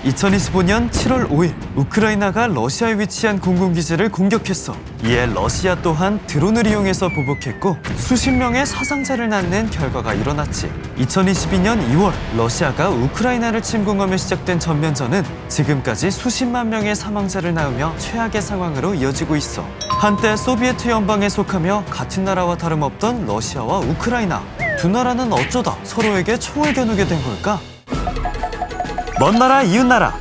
2025년 7월 5일 우크라이나가 러시아에 위치한 공군기지를 공격했어. 이에 러시아 또한 드론을 이용해서 보복했고 수십 명의 사상자를 낳는 결과가 일어났지. 2022년 2월 러시아가 우크라이나를 침공하며 시작된 전면전은 지금까지 수십만 명의 사망자를 낳으며 최악의 상황으로 이어지고 있어. 한때 소비에트 연방에 속하며 같은 나라와 다름없던 러시아와 우크라이나, 두 나라는 어쩌다 서로에게 총을 겨누게 된 걸까? 먼 나라 이웃나라.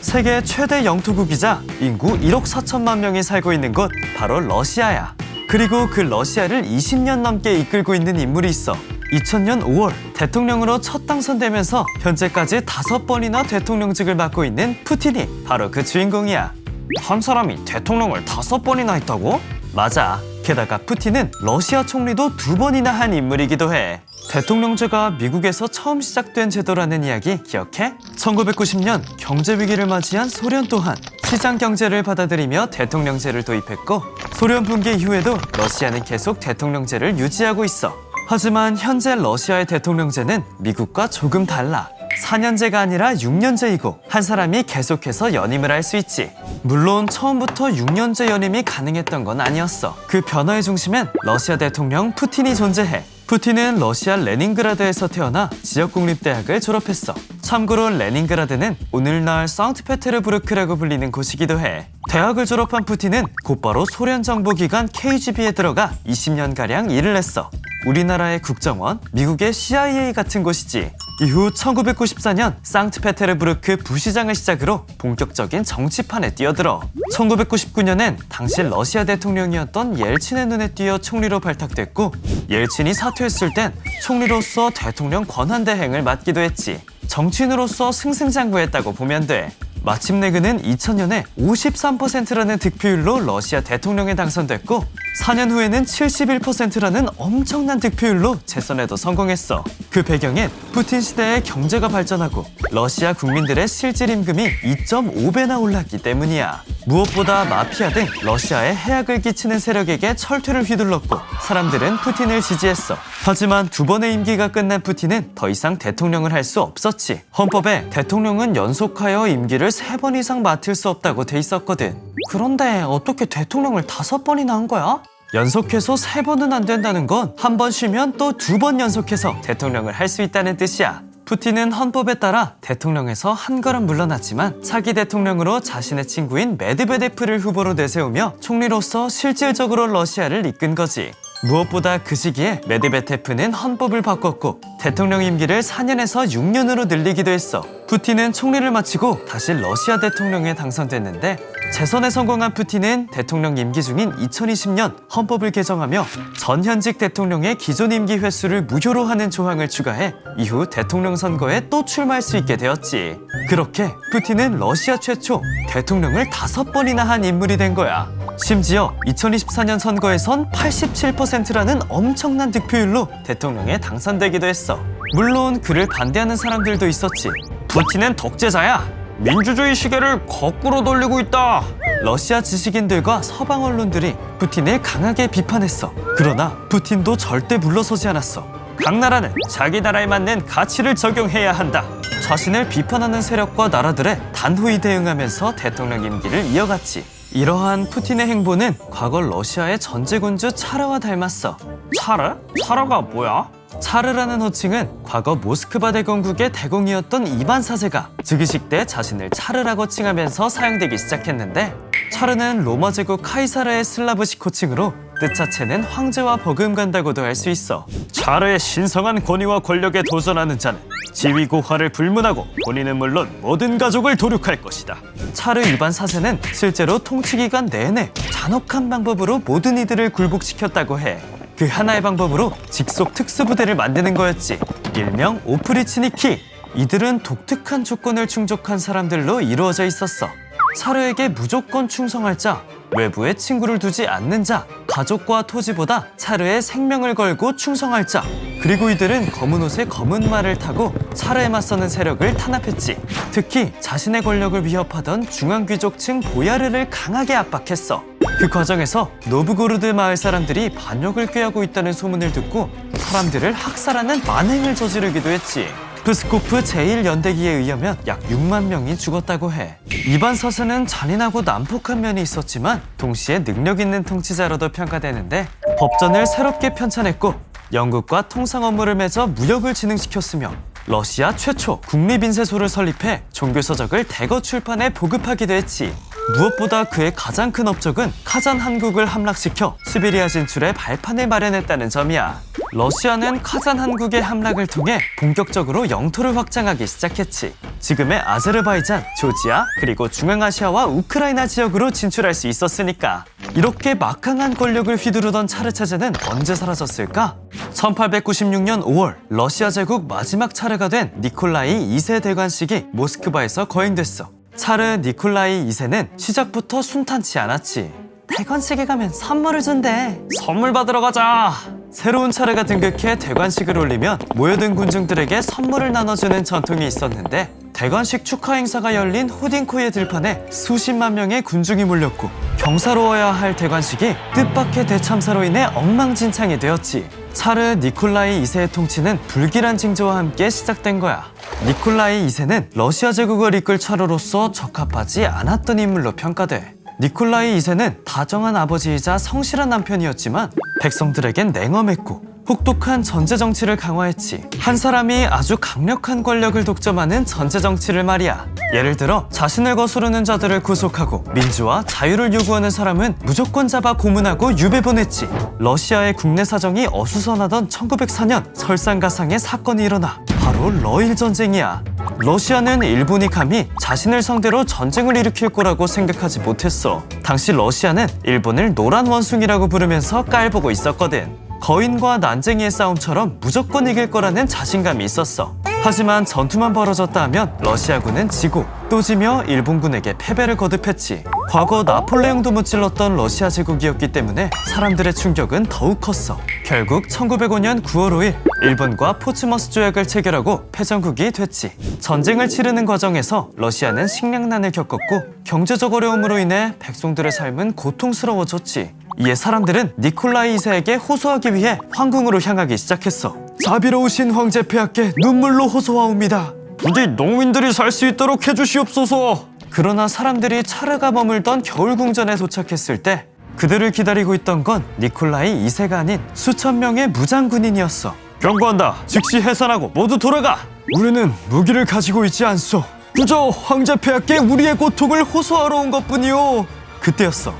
세계 최대 영토국이자 인구 1억 4천만 명이 살고 있는 곳 바로 러시아야. 그리고 그 러시아를 20년 넘게 이끌고 있는 인물이 있어. 2000년 5월 대통령으로 첫 당선되면서 현재까지 5번이나 대통령직을 맡고 있는 푸틴이 바로 그 주인공이야. 한 사람이 대통령을 5번이나 했다고? 맞아. 게다가 푸틴은 러시아 총리도 2번이나 한 인물이기도 해. 대통령제가 미국에서 처음 시작된 제도라는 이야기 기억해? 1990년 경제위기를 맞이한 소련 또한 시장 경제를 받아들이며 대통령제를 도입했고, 소련 붕괴 이후에도 러시아는 계속 대통령제를 유지하고 있어. 하지만 현재 러시아의 대통령제는 미국과 조금 달라. 4년제가 아니라 6년제이고 한 사람이 계속해서 연임을 할 수 있지. 물론 처음부터 6년제 연임이 가능했던 건 아니었어. 그 변화의 중심엔 러시아 대통령 푸틴이 존재해. 푸틴은 러시아 레닌그라드에서 태어나 지역국립대학을 졸업했어. 참고로 레닌그라드는 오늘날 상트페테르부르크라고 불리는 곳이기도 해. 대학을 졸업한 푸틴은 곧바로 소련 정보기관 KGB에 들어가 20년가량 일을 했어. 우리나라의 국정원, 미국의 CIA 같은 곳이지. 이후 1994년 상트페테르부르크 부시장을 시작으로 본격적인 정치판에 뛰어들어 1999년엔 당시 러시아 대통령이었던 옐친의 눈에 띄어 총리로 발탁됐고, 옐친이 사퇴했을 땐 총리로서 대통령 권한대행을 맡기도 했지. 정치인으로서 승승장구했다고 보면 돼. 마침내 그는 2000년에 53%라는 득표율로 러시아 대통령에 당선됐고, 4년 후에는 71%라는 엄청난 득표율로 재선에도 성공했어. 그 배경엔 푸틴 시대에 경제가 발전하고 러시아 국민들의 실질 임금이 2.5배나 올랐기 때문이야. 무엇보다 마피아 등 러시아에 해악을 끼치는 세력에게 철퇴를 휘둘렀고 사람들은 푸틴을 지지했어. 하지만 2번의 임기가 끝난 푸틴은 더 이상 대통령을 할 수 없었지. 헌법에 대통령은 연속하여 임기를 3번 이상 맡을 수 없다고 돼 있었거든. 그런데 어떻게 대통령을 5번이나 한 거야? 연속해서 3번은 안 된다는 건 한 번 쉬면 또 2번 연속해서 대통령을 할 수 있다는 뜻이야. 푸틴은 헌법에 따라 대통령에서 한 걸음 물러났지만 차기 대통령으로 자신의 친구인 메드베데프를 후보로 내세우며 총리로서 실질적으로 러시아를 이끈 거지. 무엇보다 그 시기에 메드베데프는 헌법을 바꿨고 대통령 임기를 4년에서 6년으로 늘리기도 했어. 푸틴은 총리를 마치고 다시 러시아 대통령에 당선됐는데, 재선에 성공한 푸틴은 대통령 임기 중인 2020년 헌법을 개정하며 전현직 대통령의 기존 임기 횟수를 무효로 하는 조항을 추가해 이후 대통령 선거에 또 출마할 수 있게 되었지. 그렇게 푸틴은 러시아 최초 대통령을 5번이나 한 인물이 된 거야. 심지어 2024년 선거에선 87%라는 엄청난 득표율로 대통령에 당선되기도 했어. 물론 그를 반대하는 사람들도 있었지. 푸틴은 독재자야. 민주주의 시계를 거꾸로 돌리고 있다. 러시아 지식인들과 서방 언론들이 푸틴을 강하게 비판했어. 그러나 푸틴도 절대 물러서지 않았어. 각 나라는 자기 나라에 맞는 가치를 적용해야 한다. 자신을 비판하는 세력과 나라들에 단호히 대응하면서 대통령 임기를 이어갔지. 이러한 푸틴의 행보는 과거 러시아의 전제군주 차르와 닮았어. 차르? 차르가 뭐야? 차르라는 호칭은 과거 모스크바 대공국의 대공이었던 이반 4세가 즉위식 때 자신을 차르라고 칭하면서 사용되기 시작했는데, 차르는 로마 제국 카이사르의 슬라브식 호칭으로 뜻 자체는 황제와 버금간다고도 할 수 있어. 차르의 신성한 권위와 권력에 도전하는 자는 지위고하를 불문하고 본인은 물론 모든 가족을 도륙할 것이다. 차르 이반 4세는 실제로 통치기간 내내 잔혹한 방법으로 모든 이들을 굴복시켰다고 해. 그 하나의 방법으로 직속 특수부대를 만드는 거였지. 일명 오프리치니키. 이들은 독특한 조건을 충족한 사람들로 이루어져 있었어. 차르에게 무조건 충성할 자, 외부에 친구를 두지 않는 자, 가족과 토지보다 차르의 생명을 걸고 충성할 자, 그리고 이들은 검은 옷에 검은 말을 타고 차르에 맞서는 세력을 탄압했지. 특히 자신의 권력을 위협하던 중앙귀족층 보야르를 강하게 압박했어. 그 과정에서 노브고르드 마을 사람들이 반역을 꾀하고 있다는 소문을 듣고 사람들을 학살하는 만행을 저지르기도 했지. 프스코프 제1연대기에 의하면 약 6만 명이 죽었다고 해. 이반 사세는 잔인하고 난폭한 면이 있었지만 동시에 능력 있는 통치자로도 평가되는데 법전을 새롭게 편찬했고 영국과 통상 업무를 맺어 무역을 진흥시켰으며 러시아 최초 국립인쇄소를 설립해 종교서적을 대거 출판해 보급하기도 했지. 무엇보다 그의 가장 큰 업적은 카잔 한국을 함락시켜 시베리아 진출에 발판을 마련했다는 점이야. 러시아는 카잔 한국의 함락을 통해 본격적으로 영토를 확장하기 시작했지. 지금의 아제르바이잔, 조지아, 그리고 중앙아시아와 우크라이나 지역으로 진출할 수 있었으니까. 이렇게 막강한 권력을 휘두르던 차르 체제는 언제 사라졌을까? 1896년 5월 러시아 제국 마지막 차르가 된 니콜라이 2세 대관식이 모스크바에서 거행됐어. 차르 니콜라이 2세는 시작부터 순탄치 않았지. 대관식에 가면 선물을 준대. 선물 받으러 가자. 새로운 차르가 등극해 대관식을 올리면 모여든 군중들에게 선물을 나눠주는 전통이 있었는데 대관식 축하 행사가 열린 호딩코의 들판에 수십만 명의 군중이 몰렸고 경사로워야 할 대관식이 뜻밖의 대참사로 인해 엉망진창이 되었지. 차르 니콜라이 2세의 통치는 불길한 징조와 함께 시작된 거야. 니콜라이 2세는 러시아 제국을 이끌 차르로서 적합하지 않았던 인물로 평가돼. 니콜라이 2세는 다정한 아버지이자 성실한 남편이었지만 백성들에겐 냉엄했고 혹독한 전제 정치를 강화했지. 한 사람이 아주 강력한 권력을 독점하는 전제 정치를 말이야. 예를 들어 자신을 거스르는 자들을 구속하고 민주와 자유를 요구하는 사람은 무조건 잡아 고문하고 유배 보냈지. 러시아의 국내 사정이 어수선하던 1904년 설상가상의 사건이 일어나 바로 러일 전쟁이야. 러시아는 일본이 감히 자신을 상대로 전쟁을 일으킬 거라고 생각하지 못했어. 당시 러시아는 일본을 노란 원숭이라고 부르면서 깔보고 있었거든. 거인과 난쟁이의 싸움처럼 무조건 이길 거라는 자신감이 있었어. 하지만 전투만 벌어졌다 하면 러시아군은 지고 또 지며 일본군에게 패배를 거듭했지. 과거 나폴레옹도 무찔렀던 러시아 제국이었기 때문에 사람들의 충격은 더욱 컸어. 결국 1905년 9월 5일 일본과 포츠머스 조약을 체결하고 패전국이 됐지. 전쟁을 치르는 과정에서 러시아는 식량난을 겪었고 경제적 어려움으로 인해 백성들의 삶은 고통스러워졌지. 이에 사람들은 니콜라이 2세에게 호소하기 위해 황궁으로 향하기 시작했어. 자비로우신 황제 폐하께 눈물로 호소하옵니다. 부디 농민들이 살 수 있도록 해주시옵소서. 그러나 사람들이 차르가 머물던 겨울궁전에 도착했을 때 그들을 기다리고 있던 건 니콜라이 2세가 아닌 수천 명의 무장군인이었어. 경고한다. 즉시 해산하고 모두 돌아가. 우리는 무기를 가지고 있지 않소. 그저 황제 폐하께 우리의 고통을 호소하러 온 것뿐이오. 그때였어.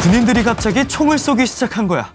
군인들이 갑자기 총을 쏘기 시작한 거야.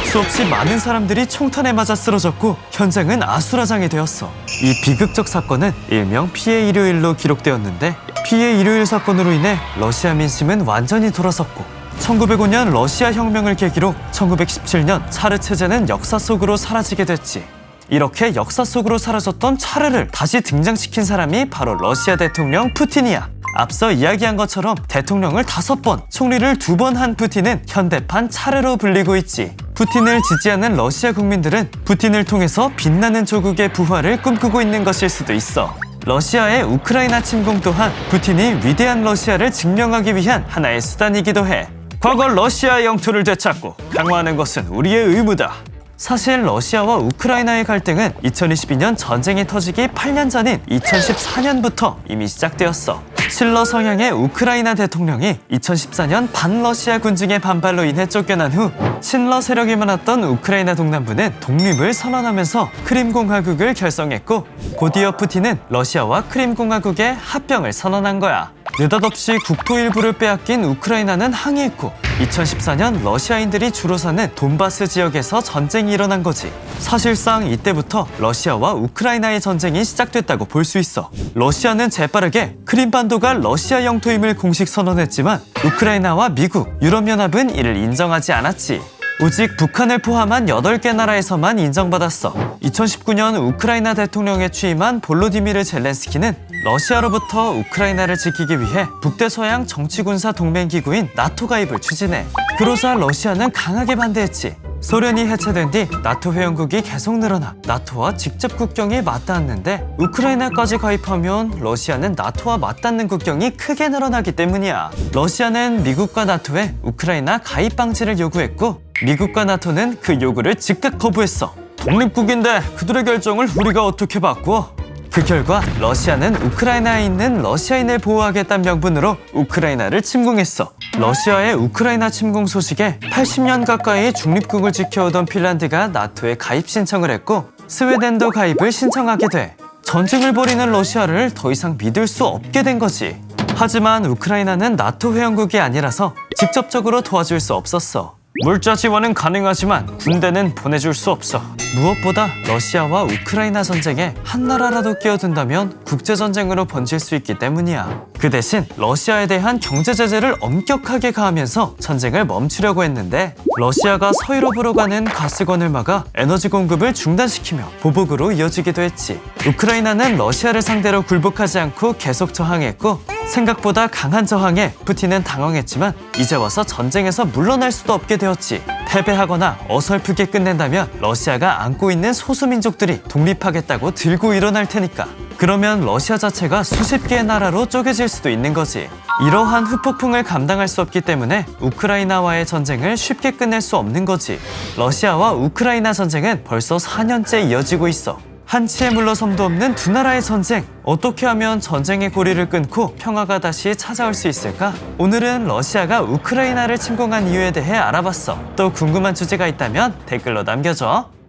수없이 많은 사람들이 총탄에 맞아 쓰러졌고 현장은 아수라장이 되었어. 이 비극적 사건은 일명 피해 일요일로 기록되었는데 피해 일요일 사건으로 인해 러시아 민심은 완전히 돌아섰고 1905년 러시아 혁명을 계기로 1917년 차르 체제는 역사 속으로 사라지게 됐지. 이렇게 역사 속으로 사라졌던 차르를 다시 등장시킨 사람이 바로 러시아 대통령 푸틴이야. 앞서 이야기한 것처럼 대통령을 5번, 총리를 2번 한 푸틴은 현대판 차르로 불리고 있지. 푸틴을 지지하는 러시아 국민들은 푸틴을 통해서 빛나는 조국의 부활을 꿈꾸고 있는 것일 수도 있어. 러시아의 우크라이나 침공 또한 푸틴이 위대한 러시아를 증명하기 위한 하나의 수단이기도 해. 과거 러시아의 영토를 되찾고 강화하는 것은 우리의 의무다. 사실 러시아와 우크라이나의 갈등은 2022년 전쟁이 터지기 8년 전인 2014년부터 이미 시작되었어. 칠러 성향의 우크라이나 대통령이 2014년 반러시아 군중의 반발로 인해 쫓겨난 후 친러 세력이 많았던 우크라이나 동남부는 독립을 선언하면서 크림공화국을 결성했고 곧이어 푸틴은 러시아와 크림공화국의 합병을 선언한 거야. 느닷없이 국토 일부를 빼앗긴 우크라이나는 항의했고 2014년 러시아인들이 주로 사는 돈바스 지역에서 전쟁이 일어난 거지. 사실상 이때부터 러시아와 우크라이나의 전쟁이 시작됐다고 볼 수 있어. 러시아는 재빠르게 크림반도가 러시아 영토임을 공식 선언했지만 우크라이나와 미국, 유럽연합은 이를 인정하지 않았지. 오직 북한을 포함한 8개 나라에서만 인정받았어. 2019년 우크라이나 대통령에 취임한 볼로디미르 젤렌스키는 러시아로부터 우크라이나를 지키기 위해 북대서양 정치군사 동맹기구인 나토 가입을 추진해. 그러자 러시아는 강하게 반대했지. 소련이 해체된 뒤 나토 회원국이 계속 늘어나 나토와 직접 국경이 맞닿았는데 우크라이나까지 가입하면 러시아는 나토와 맞닿는 국경이 크게 늘어나기 때문이야. 러시아는 미국과 나토에 우크라이나 가입 방지를 요구했고 미국과 나토는 그 요구를 즉각 거부했어. 독립국인데 그들의 결정을 우리가 어떻게 바꿔? 그 결과 러시아는 우크라이나에 있는 러시아인을 보호하겠다는 명분으로 우크라이나를 침공했어. 러시아의 우크라이나 침공 소식에 80년 가까이 중립국을 지켜오던 핀란드가 나토에 가입 신청을 했고 스웨덴도 가입을 신청하게 돼. 전쟁을 벌이는 러시아를 더 이상 믿을 수 없게 된 거지. 하지만 우크라이나는 나토 회원국이 아니라서 직접적으로 도와줄 수 없었어. 물자 지원은 가능하지만 군대는 보내줄 수 없어. 무엇보다 러시아와 우크라이나 전쟁에 한 나라라도 끼어든다면 국제전쟁으로 번질 수 있기 때문이야. 그 대신 러시아에 대한 경제 제재를 엄격하게 가하면서 전쟁을 멈추려고 했는데 러시아가 서유럽으로 가는 가스관을 막아 에너지 공급을 중단시키며 보복으로 이어지기도 했지. 우크라이나는 러시아를 상대로 굴복하지 않고 계속 저항했고 생각보다 강한 저항에 푸틴은 당황했지만 이제 와서 전쟁에서 물러날 수도 없게 되었지. 패배하거나 어설프게 끝낸다면 러시아가 안고 있는 소수민족들이 독립하겠다고 들고 일어날 테니까. 그러면 러시아 자체가 수십 개의 나라로 쪼개질 수도 있는 거지. 이러한 후폭풍을 감당할 수 없기 때문에 우크라이나와의 전쟁을 쉽게 끝낼 수 없는 거지. 러시아와 우크라이나 전쟁은 벌써 4년째 이어지고 있어. 한치의 물러섬도 없는 두 나라의 전쟁. 어떻게 하면 전쟁의 고리를 끊고 평화가 다시 찾아올 수 있을까? 오늘은 러시아가 우크라이나를 침공한 이유에 대해 알아봤어. 또 궁금한 주제가 있다면 댓글로 남겨줘.